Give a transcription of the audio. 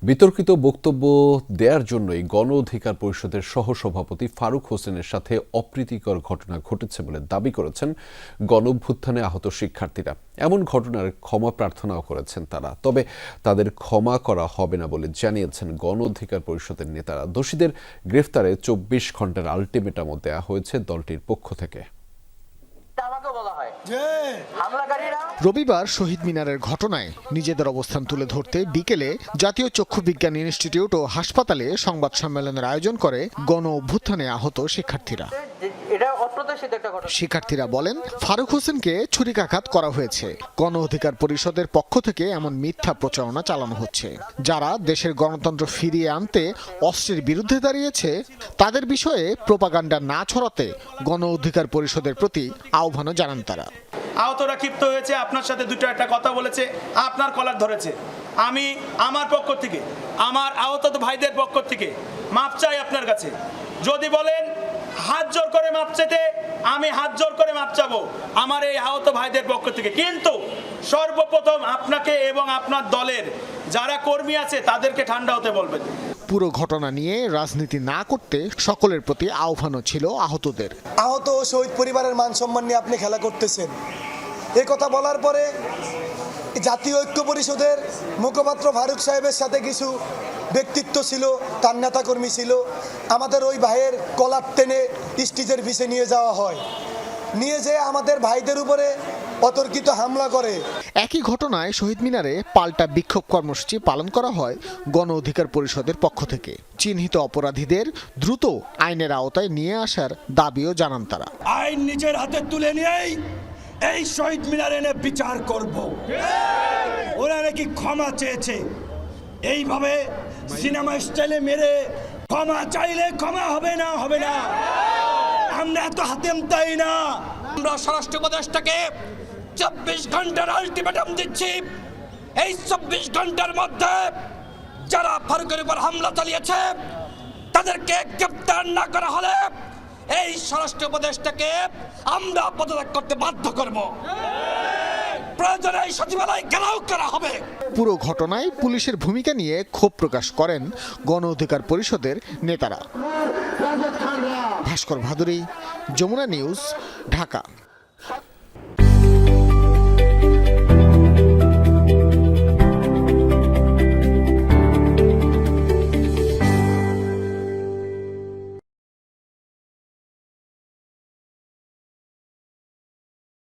বিতর্কিত বক্তব্য দেওয়ার জন্যই গণ অধিকার পরিষদের সহসভাপতি ফারুক হোসেনের সাথে অপ্রীতিকর ঘটনা ঘটেছে বলে দাবি করেছেন গণঅভ্যুত্থানে আহত শিক্ষার্থীরা। এমন ঘটনার ক্ষমা প্রার্থনাও করেছেন তারা, তবে তাদের ক্ষমা করা হবে না বলে জানিয়েছেন গণ অধিকার পরিষদের নেতারা। দোষীদের গ্রেফতারে ২৪ ঘন্টার আলটিমেটামও দেওয়া হয়েছে দলটির পক্ষ থেকে। রবিবার শহীদ মিনারের ঘটনায় নিজেদের অবস্থান তুলে ধরতে বিকেলে জাতীয় চক্ষু বিজ্ঞান ইনস্টিটিউট ও হাসপাতালে সংবাদ সম্মেলনের আয়োজন করে গণ অভ্যুত্থানে আহত শিক্ষার্থীরা। শিক্ষার্থীরা বলেন, ফারুক হোসেনকে ছুরিকাঘাত করা হয়েছে। গণ অধিকার পরিষদের পক্ষ থেকে এমন মিথ্যা প্রচারণা চালানো হচ্ছে। যারা দেশের গণতন্ত্র ফিরিয়ে আনতে অস্ত্রের বিরুদ্ধে দাঁড়িয়েছে, তাদের বিষয়ে প্রোপাগান্ডা না ছড়াতে গণ অধিকার পরিষদের প্রতি আহ্বানও জানান তারা। আহতরা ক্ষিপ্ত হয়েছে, আপনার সাথে একটা কথা বলেছে, আপনার কলার ধরেছে। আমি আমার পক্ষ থেকে, আমার আহত ভাইদের পক্ষ থেকে মাপ চাই আপনার কাছে। যদি বলেন হাত জোর করে মাপ চাইতে, আমি হাত জোর করে মাপ চাবো আমার এই আহত ভাইদের পক্ষ থেকে। কিন্তু সর্বপ্রথম আপনাকে এবং আপনার দলের যারা কর্মী আছে তাদেরকে ঠান্ডা হতে বলবেন। পুরো ঘটনা নিয়ে রাজনীতি না করতে সকলের প্রতি আহ্বানও ছিল আহতদের। আহত ও শহীদ পরিবারের মান সম্মান নিয়ে আপনি খেলা করতেছেন, এই কথা বলার পরে জাতীয় ঐক্য পরিষদের মুখপাত্র ফারুক সাহেবের সাথে কিছু ব্যক্তিত্ব ছিল, তার নেতাকর্মী ছিল। আমাদের ওই ভাইয়ের কলার টেনে স্টেজের পিছে নিয়ে যাওয়া হয়, নিয়ে যেয়ে আমাদের ভাইদের উপরে অতর্কিত হামলা করে। একই ঘটনায় শহীদ মিনারে পাল্টা বিক্ষোভ কর্মসূচি পালন করা হয় গণ অধিকার পরিষদের পক্ষ থেকে। চিহ্নিত অপরাধীদের দ্রুত আইনের আওতায় নিয়ে আসার দাবিও জানান তারা। আইন নিজের হাতে তুলে নিয়েই এই শহীদ মিনারে এনে বিচার করব। ওরা নাকি ক্ষমা চেয়েছে, এইভাবে সিনেমা স্টাইলে মেরে ক্ষমা চাইলে ক্ষমা হবে না, হবে না। আমরা এত হাতেম তাই না। আমরা স্বরাষ্ট্র উপদেষ্টাকে ২৪ ঘন্টার আলটিমেটাম দিচ্ছি। এই ২৪ ঘন্টার মধ্যে যারা ফারুকের উপর হামলা চালিয়েছে তাদেরকে গ্রেফতার না করা হলে এই স্বরাষ্ট্র উপদেষ্টাকে আমরা পদত্যাগ করতে বাধ্য করব। প্রয়োজনে এই সচিবালয় ঘেরাও করা হবে। পুরো ঘটনায় পুলিশের ভূমিকা নিয়ে ক্ষোভ প্রকাশ করেন গণ অধিকার পরিষদের নেতারা। ভাস্কর ভাদুরী, যমুনা নিউজ, ঢাকা।